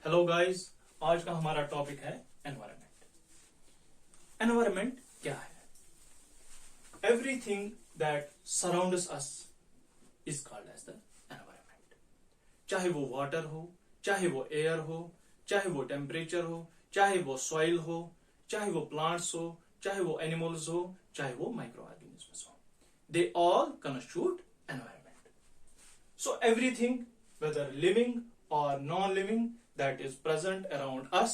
Hello guys, आज का हमारा टॉपिक है एनवायरनमेंट। एनवायरनमेंट क्या है? Everything that surrounds us is called as the environment. चाहे वो वाटर हो, चाहे वो एयर हो, चाहे वो टेम्परेचर हो, चाहे वो सॉइल हो, चाहे वो प्लांट्स हो, चाहे वो एनिमल्स हो, चाहे वो माइक्रो ऑर्गेनिजम्स हो, they all constitute environment. So everything, whether living or non-living, that is present around us,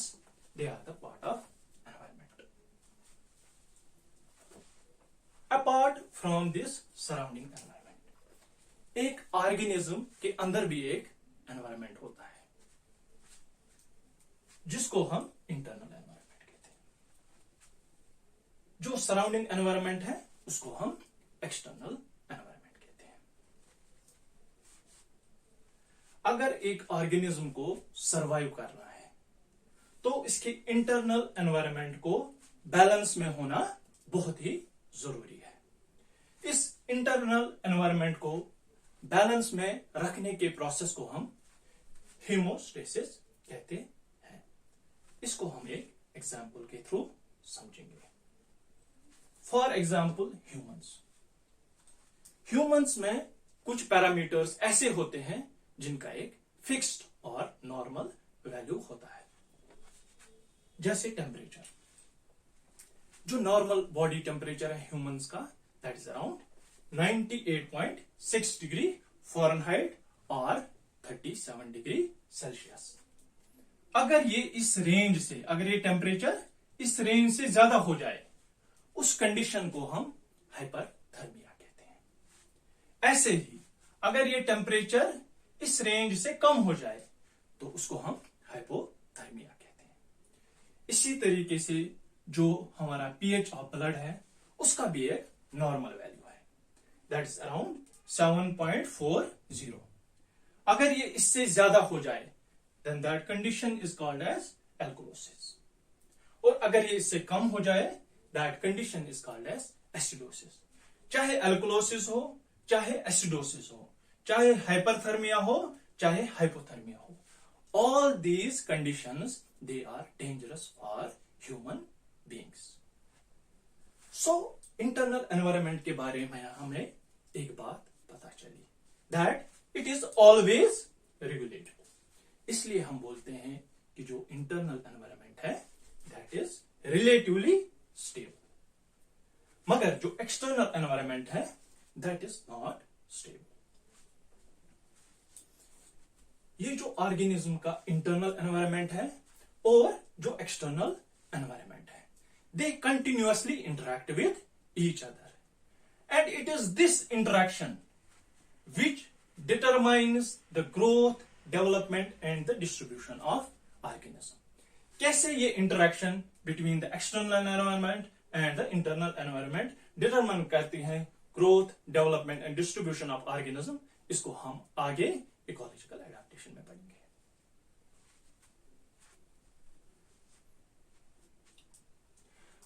they are the part of environment. Apart from this surrounding environment, एक ऑर्गेनिज्म के अंदर भी एक एनवायरनमेंट होता है जिसको हम इंटरनल एनवायरनमेंट कहते हैं। जो सराउंडिंग एनवायरनमेंट है उसको हम एक्सटर्नल एनवायरनमेंट कहते हैं। अगर एक ऑर्गेनिज्म को सरवाइव करना है तो इसके इंटरनल एनवायरनमेंट को बैलेंस में होना बहुत ही जरूरी है। इस इंटरनल एनवायरनमेंट को बैलेंस में रखने के प्रोसेस को हम हीमोस्टेसिस कहते हैं। इसको हम एक एग्जाम्पल के थ्रू समझेंगे। फॉर एग्जाम्पल ह्यूमंस में कुछ पैरामीटर्स ऐसे होते हैं जिनका एक फिक्स्ड और नॉर्मल वैल्यू होता है। जैसे टेम्परेचर, जो नॉर्मल बॉडी टेम्परेचर है ह्यूमंस का, that is around 98.6 degree Fahrenheit और 37 डिग्री सेल्सियस। अगर ये इस रेंज से, अगर ये टेम्परेचर इस रेंज से ज्यादा हो जाए, उस कंडीशन को हम हाइपरथर्मिया कहते हैं। ऐसे ही अगर ये टेम्परेचर इस रेंज से कम हो जाए तो उसको हम हाइपोथर्मिया कहते हैं। इसी तरीके से जो हमारा पीएच ऑफ ब्लड है उसका भी एक नॉर्मल वैल्यू है, दैट इज अराउंड 7.40। अगर ये इससे ज्यादा हो जाए then that condition is called as alkalosis, और अगर ये इससे कम हो जाए that condition is called as acidosis. चाहे एल्कोलोसिस हो, चाहे एसिडोसिस हो, चाहे हाइपरथर्मिया हो, चाहे हाइपोथर्मिया हो, all these conditions they are dangerous for human beings. So internal environment के बारे में हमें एक बात पता चली, that it is always regulated. इसलिए हम बोलते हैं कि जो internal environment है that is relatively stable, मगर जो external environment है that is not stable. ये जो ऑर्गेनिज्म का इंटरनल एनवायरनमेंट है और जो एक्सटर्नल एनवायरनमेंट है, they continuously interact with each other, and it is this interaction which determines the growth, development and the distribution of organism. कैसे ये interaction between the external environment and the internal environment determine करती है growth, development and distribution of organism, इसको हम आगे ecological adaptation में पढ़ेंगे।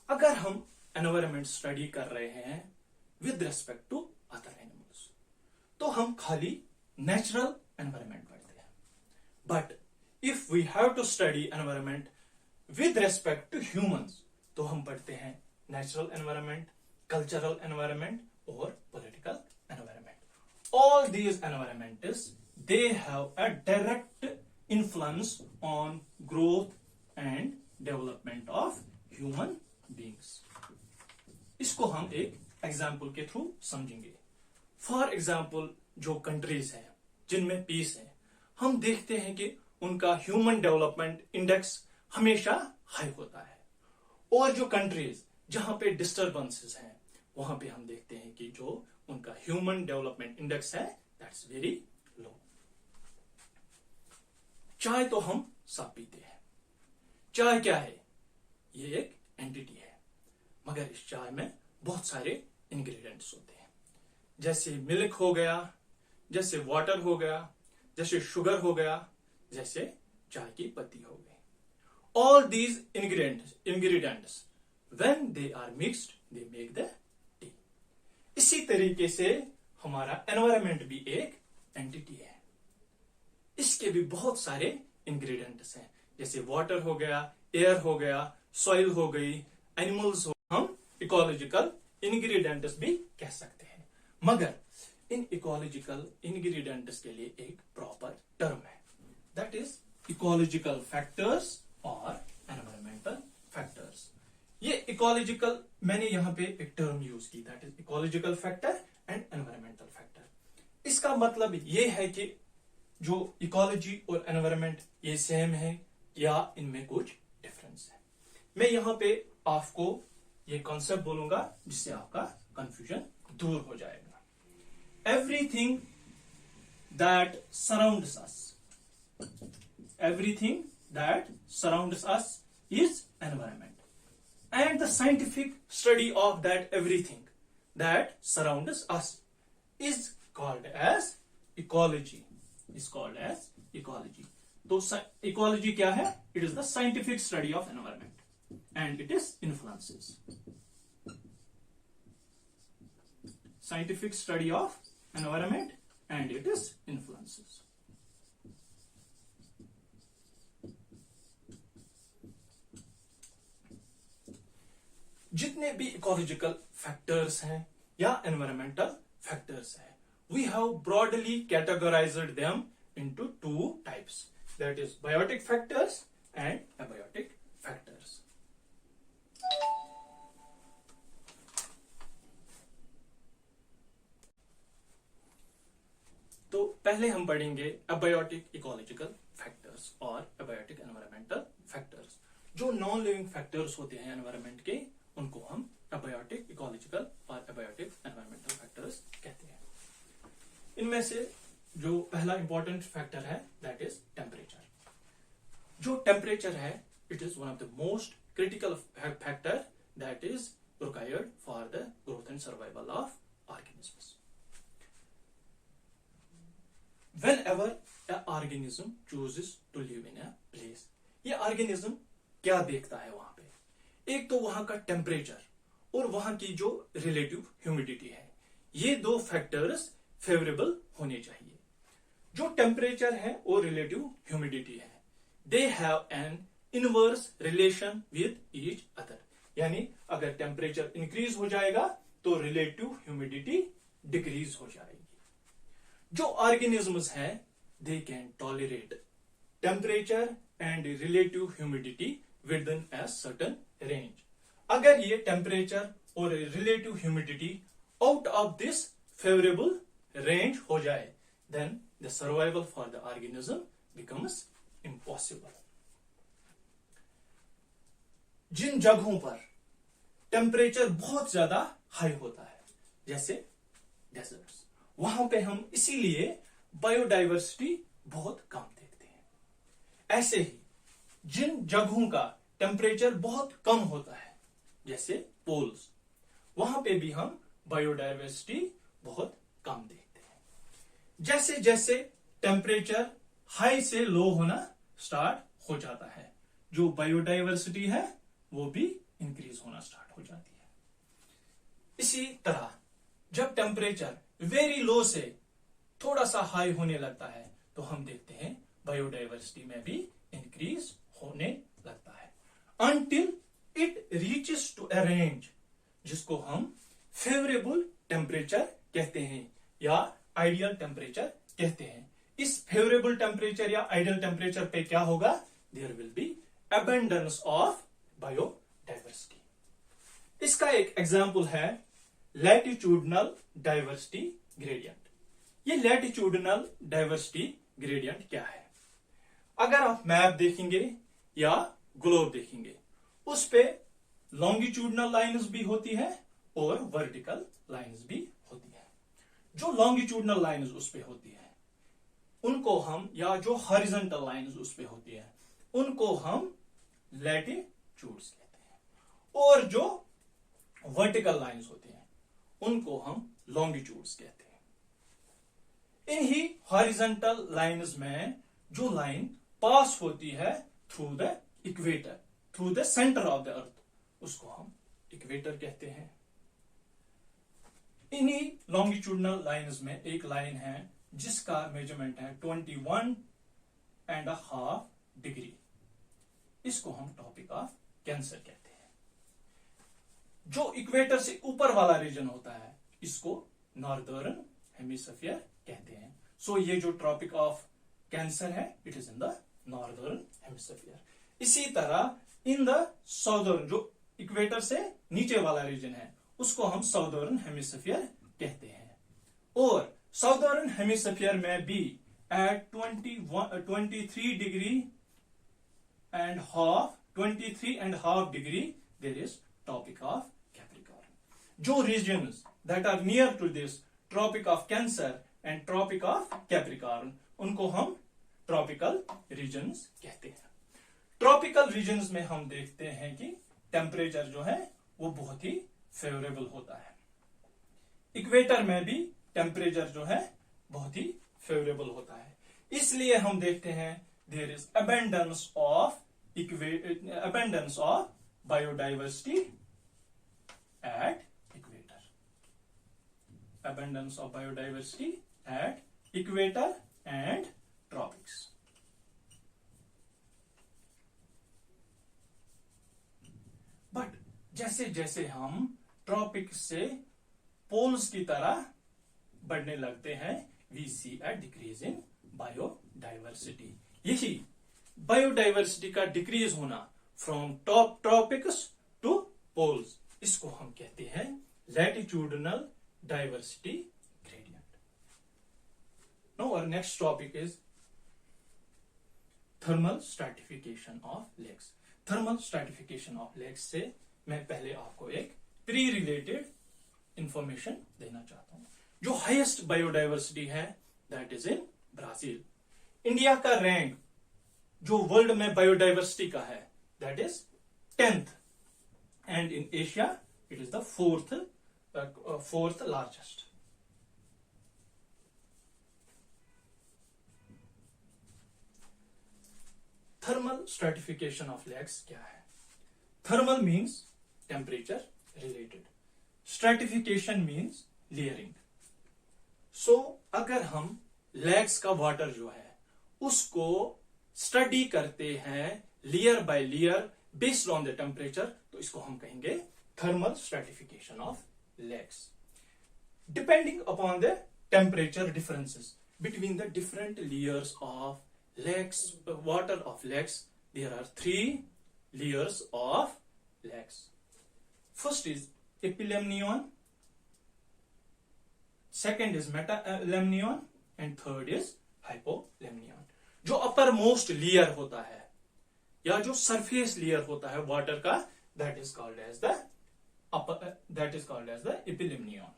अगर हम एनवायरनमेंट स्टडी कर रहे हैं with respect to other animals तो हम खाली नेचुरल एनवायरनमेंट पढ़ते हैं, but if we have to study environment with respect to humans तो हम पढ़ते हैं नेचुरल एनवायरनमेंट, कल्चरल एनवायरनमेंट और political environment. All these environments they have a direct influence on growth and development of human beings. इसको हम एक example के through समझेंगे। फॉर एग्जाम्पल जो कंट्रीज हैं जिनमें पीस है, हम देखते हैं कि उनका ह्यूमन डेवलपमेंट इंडेक्स हमेशा हाई होता है, और जो कंट्रीज जहां पे डिस्टर्बेंसेस हैं वहां पे हम देखते हैं कि जो उनका ह्यूमन डेवलपमेंट इंडेक्स है दैट्स वेरी लो। चाय तो हम सब पीते हैं। चाय क्या है? ये एक एंटिटी है, मगर इस चाय में बहुत सारे इंग्रेडिएंट्स होते हैं, जैसे मिल्क हो गया, जैसे वाटर हो गया, जैसे शुगर हो गया, जैसे चाय की पत्ती हो गई। All these ingredients when they are mixed they make the tea. इसी तरीके से हमारा एनवायरनमेंट भी एक एंटिटी है, इसके भी बहुत सारे इंग्रेडिएंट्स हैं, जैसे वाटर हो गया, एयर हो गया, सॉइल हो गई, एनिमल्स हो, हम इकोलॉजिकल इंग्रेडिएंट्स भी कह सकते हैं। मगर इन इकोलॉजिकल इंग्रेडिएंट्स के लिए एक प्रॉपर टर्म है, दैट इज इकोलॉजिकल फैक्टर्स और एनवायरमेंटल फैक्टर्स। ये इकोलॉजिकल, मैंने यहां पे एक टर्म यूज की, that is ecological factor and environmental factor. इसका मतलब ये है कि जो इकोलॉजी और एनवायरमेंट ये सेम है या इनमें कुछ डिफरेंस है। मैं यहां पे आपको ये कॉन्सेप्ट बोलूंगा जिससे आपका कंफ्यूजन दूर हो जाएगा। Everything that surrounds us, everything that surrounds us is environment, and the scientific study of that everything that surrounds us is called as ecology, is called as ecology. तो ecology क्या है? It is the scientific study of environment and it is influences, scientific study of environment and it is influences. जितने भी ecological factors हैं या environmental factors हैं, we have broadly categorised them into two types, that is biotic factors and abiotic factors. तो पहले हम पढ़ेंगे abiotic ecological factors और एबायोटिक एनवायरमेंटल फैक्टर्स। जो नॉन लिविंग फैक्टर्स होते हैं एनवायरमेंट के, उनको हम एबायोटिक इकोलॉजिकल और एबायोटिक एनवायरमेंटल फैक्टर्स कहते हैं। इनमें से जो पहला इंपॉर्टेंट फैक्टर है दैट इज टेम्परेचर। जो टेम्परेचर है, it is one of the most critical factor that is required for the growth and survival of organisms. Whenever an organism chooses to live in a place, ये organism क्या देखता है वहां पे? एक तो वहां का टेम्परेचर और वहां की जो रिलेटिव ह्यूमिडिटी है, ये दो फैक्टर्स फेवरेबल होने चाहिए। जो टेम्परेचर है और रिलेटिव ह्यूमिडिटी है, they have an inverse relation with each other, यानी अगर टेम्परेचर इंक्रीज हो जाएगा तो रिलेटिव ह्यूमिडिटी डिक्रीज हो जाएगी। जो ऑर्गेनिजम्स हैं, they can tolerate temperature and relative humidity within a certain range. अगर ये टेम्परेचर और relative humidity out of this favourable range हो जाए, then the survival for the organism becomes impossible. जिन जगहों पर टेम्परेचर बहुत ज्यादा हाई होता है, जैसे डेजर्ट्स, वहां पे हम इसीलिए बायोडाइवर्सिटी बहुत कम देखते हैं। ऐसे ही जिन जगहों का टेम्परेचर बहुत कम होता है, जैसे पोल्स, वहां पे भी हम बायोडाइवर्सिटी बहुत कम देखते हैं। जैसे जैसे टेम्परेचर हाई से लो होना स्टार्ट हो जाता है, जो बायोडाइवर्सिटी है वो भी इंक्रीज होना स्टार्ट हो जाती है। इसी तरह जब टेम्परेचर वेरी लो से थोड़ा सा हाई होने लगता है, तो हम देखते हैं बायोडाइवर्सिटी में भी इंक्रीज होने लगता है, until it reaches to a range जिसको हम फेवरेबल टेम्परेचर कहते हैं या आइडियल टेम्परेचर कहते हैं। इस फेवरेबल टेम्परेचर या आइडियल टेम्परेचर पे क्या होगा? There will be abundance of biodiversity. इसका एक एग्जाम्पल है लैटिट्यूडनल डाइवर्सिटी ग्रेडियंट। ये लैटिट्यूडनल डाइवर्सिटी ग्रेडियंट क्या है? अगर आप मैप देखेंगे या ग्लोब देखेंगे, उस पे लॉन्गिट्यूडनल लाइन्स भी होती है और वर्टिकल लाइन्स भी होती है। जो लॉन्गिट्यूडनल लाइन्स उस पे होती है उनको हम, या जो हॉरिजॉन्टल लाइन्स उस पे होती है उनको हम लैटिट्यूड्स कहते हैं, और जो वर्टिकल लाइन्स होती हैं उनको हम लॉन्गिट्यूड्स कहते हैं। इन्हीं हॉरिजॉन्टल लाइन्स में जो लाइन पास होती है through the equator, through the centre of the earth, उसको हम इक्वेटर कहते हैं। इन्हीं लॉन्गिट्यूडनल लाइन्स में एक लाइन है जिसका मेजरमेंट है 21.5 डिग्री, इसको हम ट्रॉपिक ऑफ कैंसर कहते हैं। जो इक्वेटर से ऊपर वाला रीजन होता है इसको नॉर्दर्न हेमिस्फीयर कहते हैं। सो ये जो ट्रॉपिक ऑफ कैंसर है it is in the northern hemisphere. इसी तरह इन द साउदर्न, जो इक्वेटर से नीचे वाला रीजन है उसको हम साउदर्न हेमिस्फीयर कहते हैं। और साउदर्न हेमिस्फीयर में भी at 23 degree and half 23.5 degree there is tropic of Capricorn. जो regions that are near to this tropic of cancer and tropic of Capricorn उनको हम ट्रॉपिकल रीजन्स कहते हैं। ट्रॉपिकल रीजन्स में हम देखते हैं कि टेम्परेचर जो है वो बहुत ही फेवरेबल होता है। इक्वेटर में भी टेम्परेचर जो है बहुत ही फेवरेबल होता है। इसलिए हम देखते हैं there is abundance of biodiversity at equator. abundance of biodiversity at equator and tropics. But जैसे जैसे हम ट्रॉपिक्स से पोल्स की तरह बढ़ने लगते हैं we see a decrease in biodiversity. यही बायोडाइवर्सिटी का डिक्रीज होना from top tropics to poles, इसको हम कहते हैं latitudinal diversity gradient. Now our next topic is thermal stratification of lakes. Thermal stratification of lakes से मैं पहले आपको एक प्री रिलेटेड इंफॉर्मेशन देना चाहता हूं। जो हाईएस्ट बायोडाइवर्सिटी है that is in Brazil. India का रैंक जो वर्ल्ड में बायोडाइवर्सिटी का है that is 10th and in Asia it is the fourth largest. Thermal stratification of lakes क्या है? Thermal means temperature related. Stratification means layering. So अगर हम lakes का वाटर जो है उसको स्टडी करते हैं layer by layer based on the temperature, तो इसको हम कहेंगे thermal stratification of lakes. Depending upon the temperature differences between the different layers of lakes, water of lakes, there are 3 layers of lakes. First is epilemnion, second is metalemnion and third is hypolemnion. जो upper most layer होता है या जो surface layer होता है water का that is called as the epilemnion.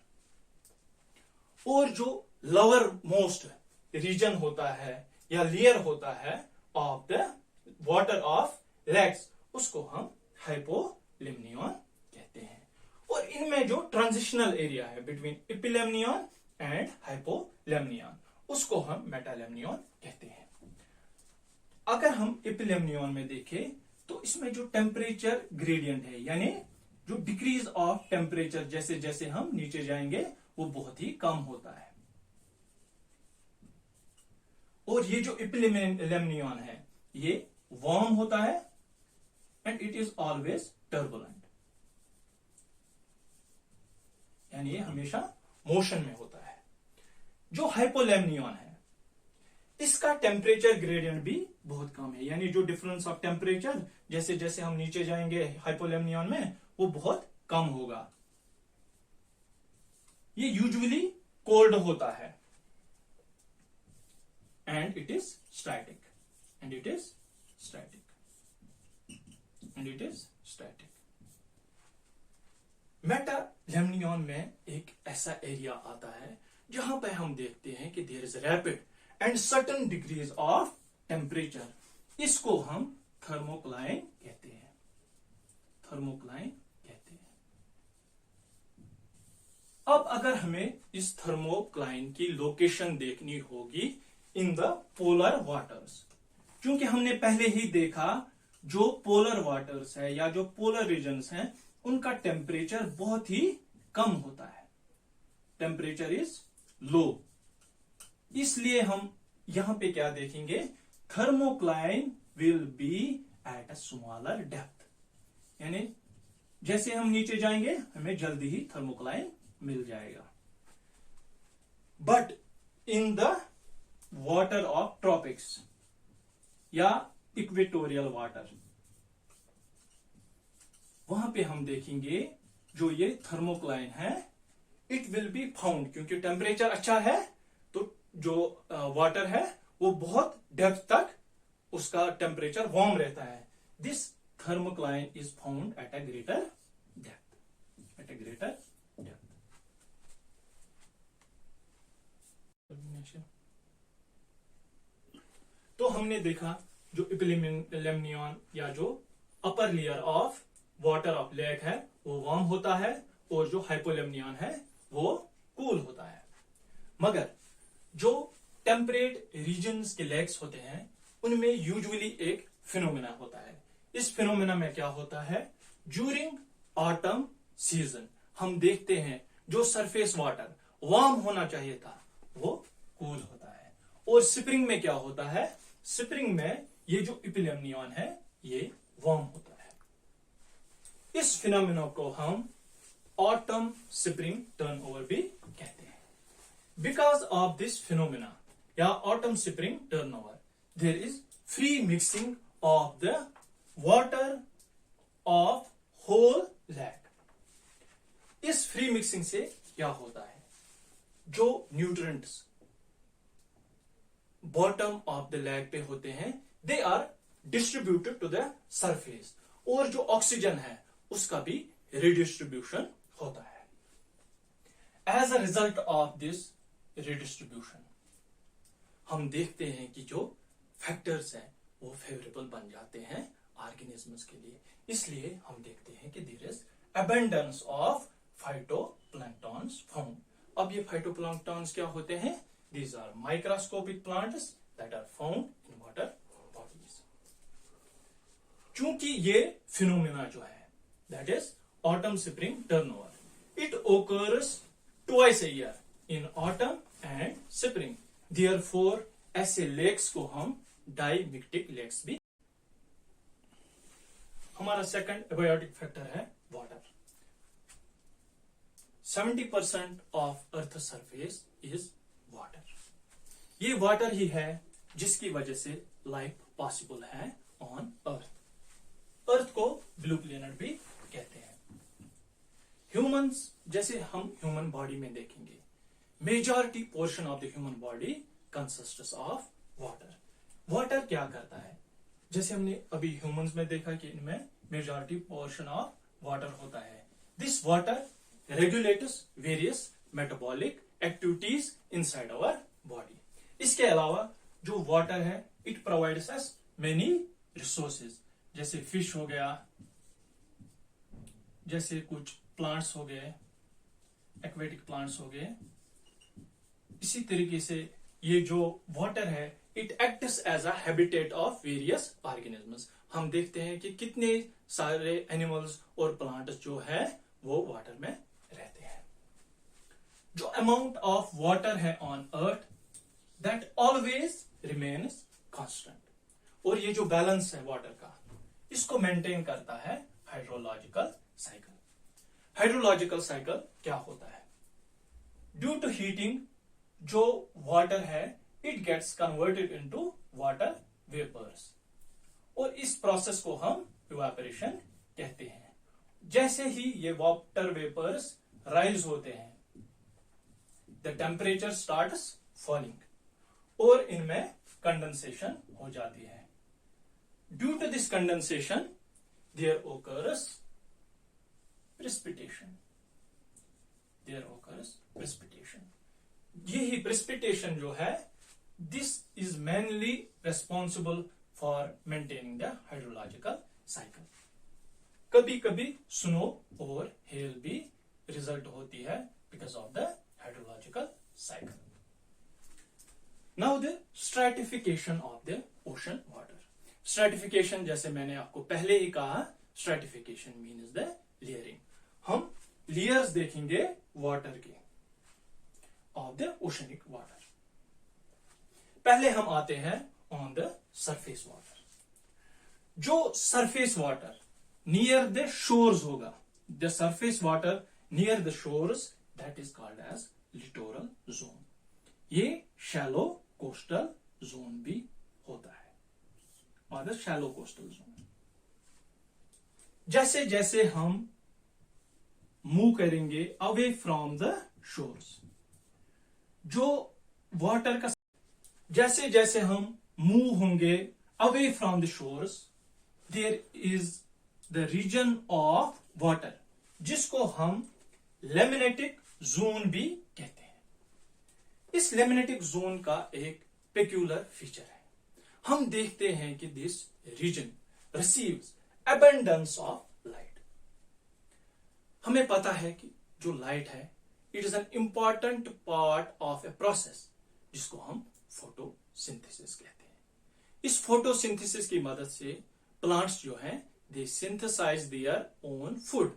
और जो लोअर मोस्ट रीजन होता है या लेयर होता है of the water of lakes उसको हम हाइपोलेमनियन कहते हैं। और इनमें जो ट्रांजिशनल एरिया है बिटवीन एपिलेमनियन एंड हाइपोलेमनियन उसको हम मेटालेमनियन कहते हैं। अगर हम एपिलेमनियन में देखें तो इसमें जो टेम्परेचर ग्रेडियंट है यानी जो डिक्रीज ऑफ टेम्परेचर जैसे जैसे हम नीचे जाएंगे वो बहुत ही कम होता है। और ये जो एपिलेमनियन है ये वार्म होता है and it is always turbulent, यानी ये हमेशा मोशन में होता है। जो हाइपोलेमनियन है इसका टेम्परेचर ग्रेडियंट भी बहुत कम है, यानी जो डिफरेंस ऑफ टेम्परेचर जैसे जैसे हम नीचे जाएंगे हाइपोलेमनियन में वो बहुत कम होगा। ये यूजुअली कोल्ड होता है and it is static and it is static. Metalimnion में एक ऐसा एरिया आता है जहां पर हम देखते हैं कि there is rapid and certain degrees of temperature, इसको हम थर्मोक्लाइन कहते हैं। अब अगर हमें इस थर्मोक्लाइन की लोकेशन देखनी होगी इन द पोलर वाटर्स, क्योंकि हमने पहले ही देखा जो पोलर वाटर्स है या जो पोलर रीजन्स हैं उनका टेम्परेचर बहुत ही कम होता है, टेम्परेचर इज लो। इसलिए हम यहां पे क्या देखेंगे, thermocline will be at a smaller depth, यानी जैसे हम नीचे जाएंगे हमें जल्दी ही थर्मोक्लाइन मिल जाएगा। But in the water of tropics या इक्वेटोरियल वाटर, वहां पे हम देखेंगे जो ये थर्मोक्लाइन है इट विल बी फाउंड, क्योंकि टेम्परेचर अच्छा है तो जो वाटर है वो बहुत डेप्थ तक उसका टेम्परेचर वार्म रहता है। This thermocline is found at a greater depth, at a greater depth. तो हमने देखा जो इपिलेमनियन या जो upper layer of water of lake है वो वार्म होता है और जो हाइपोलेमनियन है वो कूल होता है। मगर जो टेम्परेट रीजन्स के लेक्स होते हैं उनमें यूजुअली एक फिनोमेना होता है। इस फिनोमेना में क्या होता है, ड्यूरिंग ऑटम सीजन हम देखते हैं जो सरफेस वाटर वार्म होना चाहिए था वो कूल होता है। और स्प्रिंग में क्या होता है, स्प्रिंग में ये जो इपिलेमनियन है ये वार्म होता है। इस फिनोमेना को हम ऑटम स्प्रिंग टर्नओवर भी कहते हैं। बिकॉज ऑफ दिस फिनोमेना या autumn spring turnover there is free mixing of the water of whole lake. इस फ्री मिक्सिंग से क्या होता है, जो nutrients bottom of the lake पे होते हैं they are distributed to the surface, और जो ऑक्सीजन है उसका भी रिडिस्ट्रीब्यूशन होता है। As a result of this redistribution हम देखते हैं कि जो फैक्टर्स हैं वो फेवरेबल बन जाते हैं ऑर्गेनिजम्स के लिए। इसलिए हम देखते हैं कि there is abundance of phytoplanktons found. अब ये फाइटोप्लैंक्टन्स क्या होते हैं, these are microscopic plants that are found in water bodies. चूंकि ये फिनोमेना जो है that is autumn spring turnover, it occurs twice a year in autumn and spring, therefore ऐसे लेक्स को हम डाइमिक्टिक लेक्स भी। हमारा सेकंड एबायोटिक फैक्टर है water. 70% of earth surface is water. ये वाटर ही है जिसकी वजह से लाइफ पॉसिबल है ऑन अर्थ। अर्थ को ब्लू प्लेनेट भी कहते हैं। ह्यूमंस, जैसे हम ह्यूमन बॉडी में देखेंगे majority portion of the human body consists of water. Water क्या करता है, जैसे हमने अभी ह्यूमंस में देखा कि इनमें मेजॉरिटी पोर्शन ऑफ वाटर होता है। This water regulates various metabolic activities inside our body. इसके अलावा जो वाटर है it provides us many resources, जैसे फिश हो गया, जैसे कुछ प्लांट्स हो गए, एक्वेटिक प्लांट्स हो गए। इसी तरीके से ये जो वाटर है it acts as a habitat of various organisms. हम देखते हैं कि कितने सारे एनिमल्स और प्लांट्स जो है वो वाटर में रहते हैं। जो अमाउंट ऑफ वाटर है on earth that always remains constant, और ये जो बैलेंस है वाटर का इसको मेंटेन करता है हाइड्रोलॉजिकल साइकिल। हाइड्रोलॉजिकल साइकिल क्या होता है, ड्यू टू हीटिंग जो वाटर है it gets converted into water vapours, और इस प्रोसेस को हम इवेपोरेशन कहते हैं। जैसे ही ये वाटर वेपर्स राइज होते हैं द टेम्परेचर स्टार्ट्स फॉलिंग और इनमें कंडेंसेशन हो जाती है। Due to this condensation there occurs precipitation, there occurs precipitation। यही precipitation जो है this is mainly responsible for maintaining the hydrological cycle। कभी कभी स्नो और हेल भी रिजल्ट होती है because of the hydrological cycle। Now the stratification of the ocean water। stratification जैसे मैंने आपको पहले ही कहा, stratification means the layering। हम लेयर्स देखेंगे वाटर के ऑफ द ओशनिक वाटर। पहले हम आते हैं ऑन द सरफेस वाटर। जो surface water near the shores होगा, the surface water near the shores, that is called as littoral zone. ये शैलो कोस्टल जोन भी होता है, और द शैलो कोस्टल जोन। जैसे जैसे हम मूव करेंगे अवे फ्रॉम द शोर्स, जो वाटर का, जैसे जैसे हम मूव होंगे away from the shores, there is the region of water, जिसको हम लेमिनेटिक जोन भी कहते हैं। इस लेमिनेटिक जोन का एक पेक्यूलर फीचर है, हम देखते हैं कि this region receives abundance of light. हमें पता है कि जो लाइट है, it is an important part of a process जिसको हम फोटोसिंथेसिस कहते हैं। इस फोटोसिंथेसिस की मदद से प्लांट्स जो हैं, they synthesise their own food.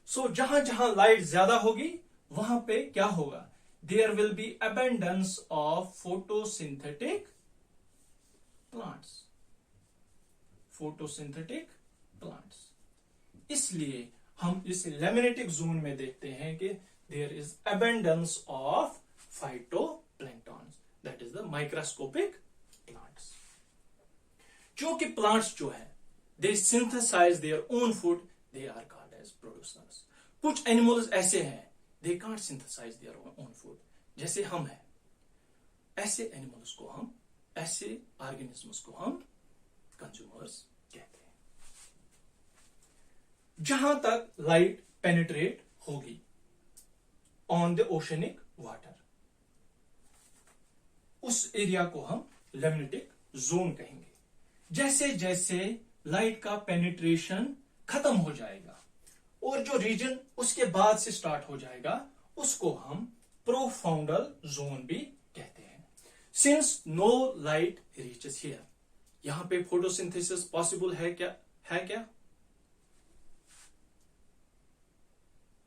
So जहां जहां लाइट ज्यादा होगी वहां पे क्या होगा, there will be abundance of photosynthetic plants, photosynthetic plants. इसलिए हम इस लेमिनेटिक जोन में देखते हैं कि there is abundance of phytoplankton, that is the microscopic plants. जो कि प्लांट्स जो है, they synthesise their own food, they are called as producers. कुछ एनिमल्स ऐसे हैं, they can't synthesise their own food, जैसे हम हैं। ऐसे एनिमल्स को हम, ऐसे ऑर्गेनिजम्स को हम कंज्यूमर्स कहते हैं। जहां तक लाइट पेनिट्रेट होगी ऑन द ओशनिक वाटर, उस एरिया को हम लेमिनेटिक जोन कहेंगे। जैसे जैसे लाइट का पेनिट्रेशन खत्म हो जाएगा और जो रीजन उसके बाद से स्टार्ट हो जाएगा, उसको हम प्रोफाउंडल जोन भी कहते हैं। Since no light reaches here, यहां पे फोटोसिंथेसिस पॉसिबल है क्या?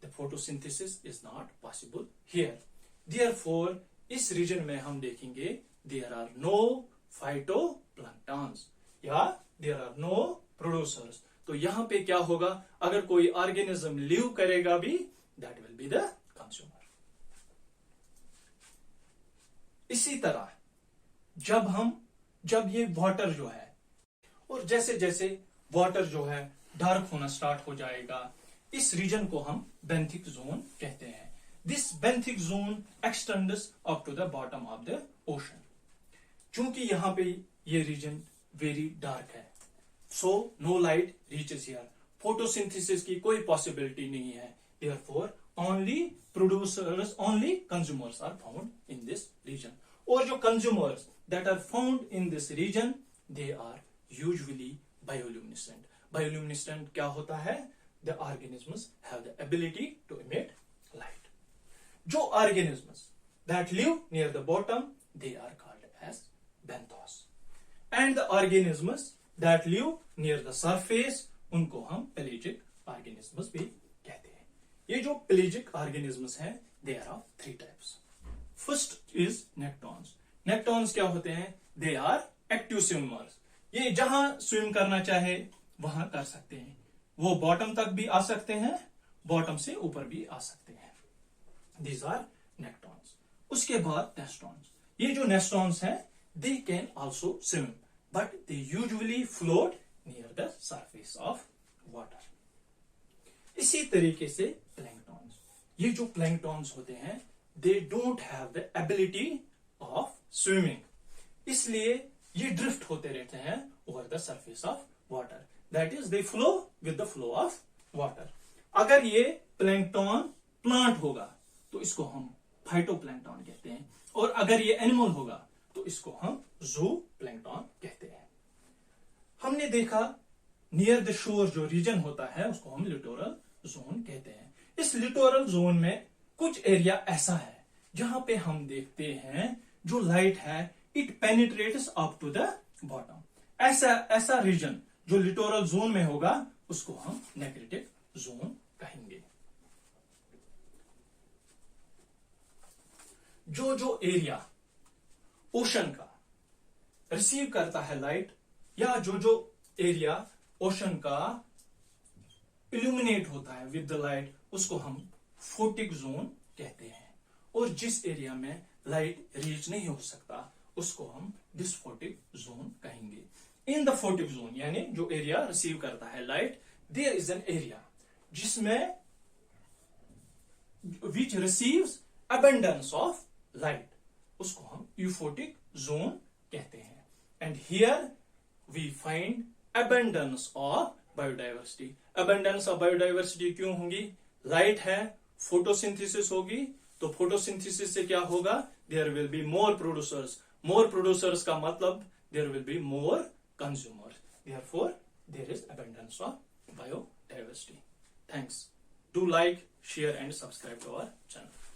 The photosynthesis is not possible here. Therefore इस रीजन में हम देखेंगे देयर आर नो फाइटोप्लैंक्टन्स या देयर आर नो प्रोड्यूसर्स। तो यहां पे क्या होगा, अगर कोई ऑर्गेनिज्म लिव करेगा भी, that will be the consumer. इसी तरह जब ये वाटर जो है, और जैसे जैसे वाटर जो है डार्क होना स्टार्ट हो जाएगा, इस रीजन को हम बेंथिक जोन कहते हैं। This benthic zone extends up to the bottom of the ocean. चूंकि यहां पे ये रीजन वेरी डार्क है, so no light reaches here, photosynthesis की कोई पॉसिबिलिटी नहीं है। Therefore only producers, only consumers are found in this region. और जो consumers that are found in this region, they are usually bioluminescent. Bioluminescent क्या होता है? The organisms have the ability to emit light. जो organisms that live near the bottom, they are called as benthos, and the organisms that live near the surface, उनको हम पेलेजिक organisms भी कहते हैं। ये जो पेलेजिक ऑर्गेनिजम्स हैं, they are of 3 types. First is nektons. Nektons क्या होते हैं? They are active swimmers. ये जहां स्विम करना चाहे वहां कर सकते हैं। वो बॉटम तक भी आ सकते हैं, बॉटम से ऊपर भी आ सकते हैं। These are nektons. उसके बाद नेस्टॉन्स। ये जो नेस्टॉन्स हैं, they can also swim, but they usually float near the surface of water. इसी तरीके से प्लैंक्टॉन्स। ये जो प्लैंक्टॉन्स होते हैं, they don't have the ability of swimming, इसलिए ये ड्रिफ्ट होते रहते हैं over the surface of water. That is they flow with the flow of water. अगर ये प्लैंक्टॉन प्लांट होगा तो इसको हम फाइटोप्लैंक्टन कहते हैं, और अगर ये एनिमल होगा तो इसको हम जू प्लैंक्टन कहते हैं। हमने देखा नियर द शोर जो रीजन होता है उसको हम लिटोरल जोन कहते हैं। इस लिटोरल जोन में कुछ एरिया ऐसा है जहां पे हम देखते हैं जो लाइट है it penetrates up to the bottom. ऐसा रीजन जो लिटोरल जोन में होगा उसको हम नेक्रेटिक जोन कहेंगे। जो एरिया ओशन का रिसीव करता है लाइट, या जो एरिया ओशन का इल्यूमिनेट होता है विद द लाइट, उसको हम फोटिक जोन कहते हैं। और जिस एरिया में लाइट रीच नहीं हो सकता उसको हम डिस्फोटिक जोन कहेंगे। इन द फोटिक जोन यानी जो एरिया रिसीव करता है light, there is an area जिसमें which receives abundance of light, उसको हम यूफोटिक जोन कहते हैं। And here we find abundance of biodiversity. Abundance of biodiversity क्यों होगी? लाइट है, फोटोसिंथेसिस होगी, तो फोटोसिंथेसिस से क्या होगा? There will be more producers. More producers का मतलब there will be more consumers, therefore there is abundance of biodiversity. Thanks. Do like, share and subscribe to our channel.